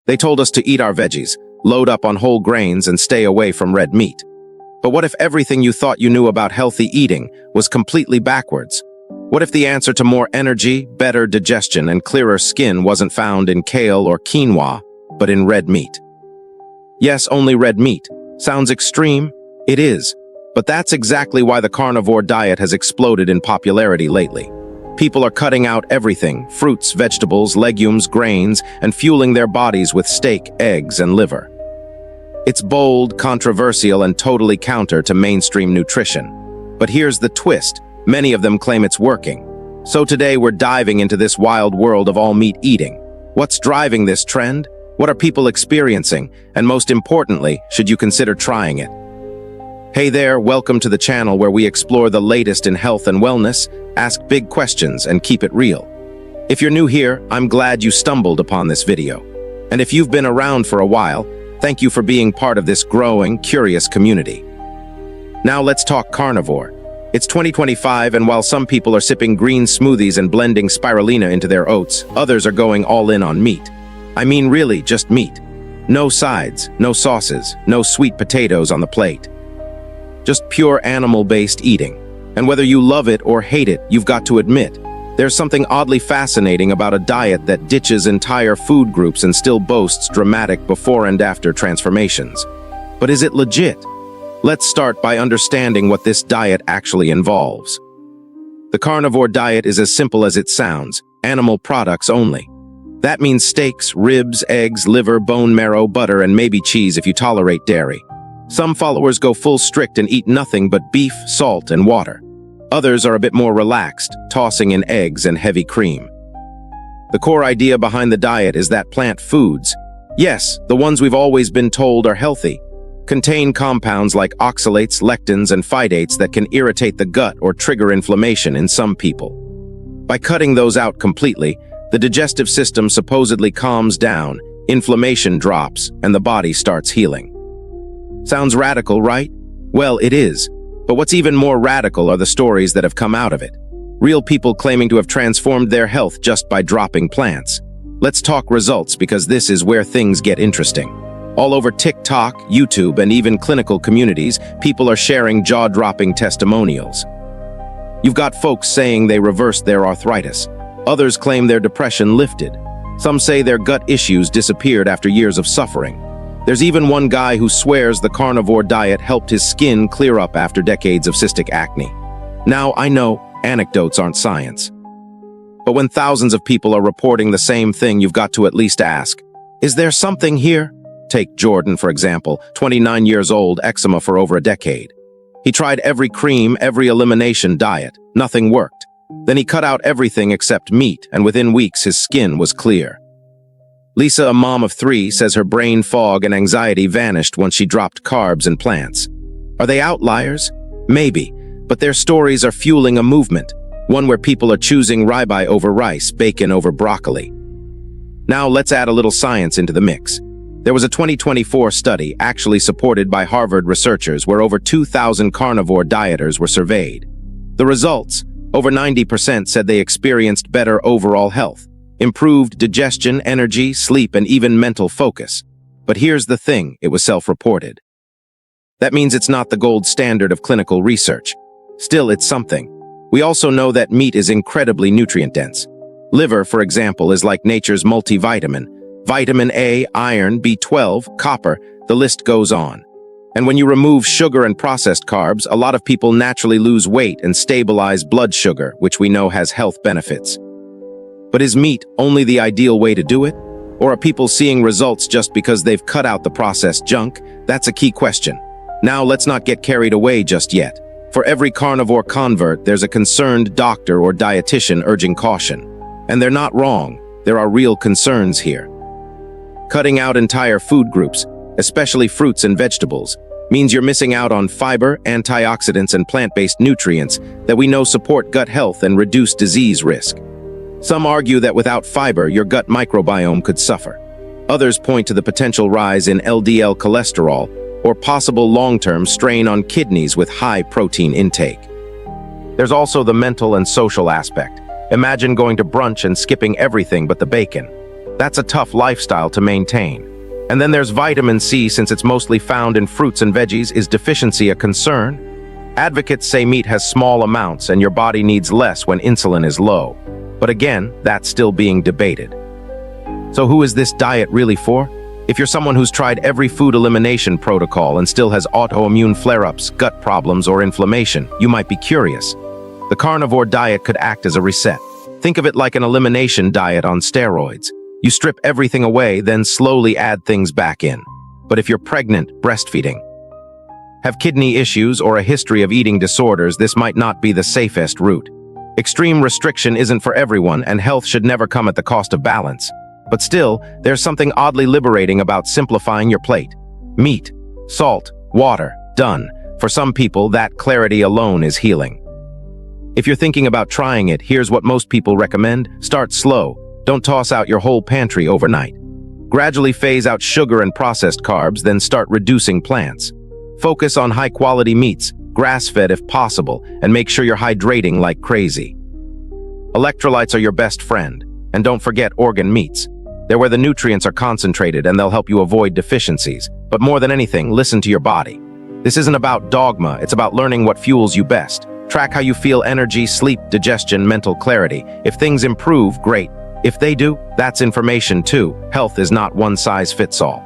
They told us to eat our veggies, load up on whole grains, and stay away from red meat. But what if everything you thought you knew about healthy eating was completely backwards? What if the answer to more energy, better digestion, and clearer skin wasn't found in kale or quinoa, but in red meat? Yes, only red meat. Sounds extreme? It is. But that's exactly why the carnivore diet has exploded in popularity lately. People are cutting out everything: fruits, vegetables, legumes, grains, and fueling their bodies with steak, eggs, and liver. It's bold, controversial, and totally counter to mainstream nutrition. But here's the twist: many of them claim it's working. So today we're diving into this wild world of all-meat eating. What's driving this trend? What are people experiencing? And most importantly, should you consider trying it? Hey there, welcome to the channel where we explore the latest in health and wellness, ask big questions, and keep it real. If you're new here, I'm glad you stumbled upon this video. And if you've been around for a while, thank you for being part of this growing, curious community. Now let's talk carnivore. It's 2025, and while some people are sipping green smoothies and blending spirulina into their oats, others are going all in on meat. I mean really, just meat. No sides, no sauces, no sweet potatoes on the plate. Just pure animal-based eating. And whether you love it or hate it, you've got to admit, there's something oddly fascinating about a diet that ditches entire food groups and still boasts dramatic before and after transformations. But is it legit? Let's start by understanding what this diet actually involves. The carnivore diet is as simple as it sounds: animal products only. That means steaks, ribs, eggs, liver, bone marrow, butter, and maybe cheese if you tolerate dairy. Some followers go full strict and eat nothing but beef, salt, and water. Others are a bit more relaxed, tossing in eggs and heavy cream. The core idea behind the diet is that plant foods, yes, the ones we've always been told are healthy, contain compounds like oxalates, lectins, and phytates that can irritate the gut or trigger inflammation in some people. By cutting those out completely, the digestive system supposedly calms down, inflammation drops, and the body starts healing. Sounds radical, right? Well, it is. But what's even more radical are the stories that have come out of it. Real people claiming to have transformed their health just by dropping plants. Let's talk results, because this is where things get interesting. All over TikTok, YouTube, and even clinical communities, people are sharing jaw-dropping testimonials. You've got folks saying they reversed their arthritis. Others claim their depression lifted. Some say their gut issues disappeared after years of suffering. There's even one guy who swears the carnivore diet helped his skin clear up after decades of cystic acne. Now, I know, anecdotes aren't science. But when thousands of people are reporting the same thing, you've got to at least ask, is there something here? Take Jordan, for example, 29 years old, eczema for over a decade. He tried every cream, every elimination diet. Nothing worked. Then he cut out everything except meat, and within weeks his skin was clear. Lisa, a mom of 3, says her brain fog and anxiety vanished once she dropped carbs and plants. Are they outliers? Maybe, but their stories are fueling a movement, one where people are choosing ribeye over rice, bacon over broccoli. Now let's add a little science into the mix. There was a 2024 study, actually supported by Harvard researchers, where over 2,000 carnivore dieters were surveyed. The results: over 90% said they experienced better overall health, improved digestion, energy, sleep, and even mental focus. But here's the thing: it was self-reported. That means it's not the gold standard of clinical research. Still, it's something. We also know that meat is incredibly nutrient-dense. Liver, for example, is like nature's multivitamin. Vitamin A, iron, B12, copper, the list goes on. And when you remove sugar and processed carbs, a lot of people naturally lose weight and stabilize blood sugar, which we know has health benefits. But is meat only the ideal way to do it? Or are people seeing results just because they've cut out the processed junk? That's a key question. Now let's not get carried away just yet. For every carnivore convert, there's a concerned doctor or dietitian urging caution. And they're not wrong. There are real concerns here. Cutting out entire food groups, especially fruits and vegetables, means you're missing out on fiber, antioxidants, and plant-based nutrients that we know support gut health and reduce disease risk. Some argue that without fiber, your gut microbiome could suffer. Others point to the potential rise in LDL cholesterol or possible long-term strain on kidneys with high protein intake. There's also the mental and social aspect. Imagine going to brunch and skipping everything but the bacon. That's a tough lifestyle to maintain. And then there's vitamin C, since it's mostly found in fruits and veggies. Is deficiency a concern? Advocates say meat has small amounts and your body needs less when insulin is low. But again, that's still being debated. So who is this diet really for? If you're someone who's tried every food elimination protocol and still has autoimmune flare-ups, gut problems, or inflammation, you might be curious. The carnivore diet could act as a reset. Think of it like an elimination diet on steroids. You strip everything away, then slowly add things back in. But if you're pregnant, breastfeeding, have kidney issues, or a history of eating disorders, this might not be the safest route. Extreme restriction isn't for everyone, and health should never come at the cost of balance. But still, there's something oddly liberating about simplifying your plate. Meat, salt, water, done. For some people, that clarity alone is healing. If you're thinking about trying it, here's what most people recommend. Start slow. Don't toss out your whole pantry overnight. Gradually phase out sugar and processed carbs, then start reducing plants. Focus on high-quality meats, grass-fed if possible, and make sure you're hydrating like crazy. Electrolytes are your best friend, and don't forget organ meats. They're where the nutrients are concentrated and they'll help you avoid deficiencies. But more than anything, listen to your body. This isn't about dogma, it's about learning what fuels you best. Track how you feel: energy, sleep, digestion, mental clarity. If things improve, great. If they do, that's information too. Health is not one size fits all.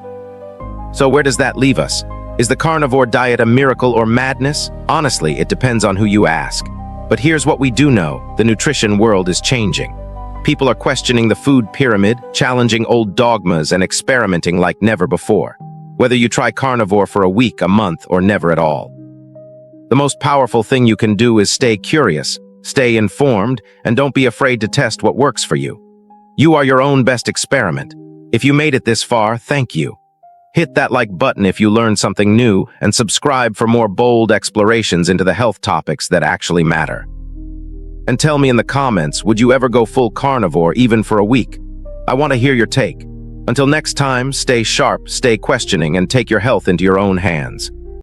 So where does that leave us? Is the carnivore diet a miracle or madness? Honestly, it depends on who you ask. But here's what we do know: the nutrition world is changing. People are questioning the food pyramid, challenging old dogmas, and experimenting like never before. Whether you try carnivore for a week, a month, or never at all. The most powerful thing you can do is stay curious, stay informed, and don't be afraid to test what works for you. You are your own best experiment. If you made it this far, thank you. Hit that like button if you learned something new, and subscribe for more bold explorations into the health topics that actually matter. And tell me in the comments, would you ever go full carnivore even for a week? I want to hear your take. Until next time, stay sharp, stay questioning, and take your health into your own hands.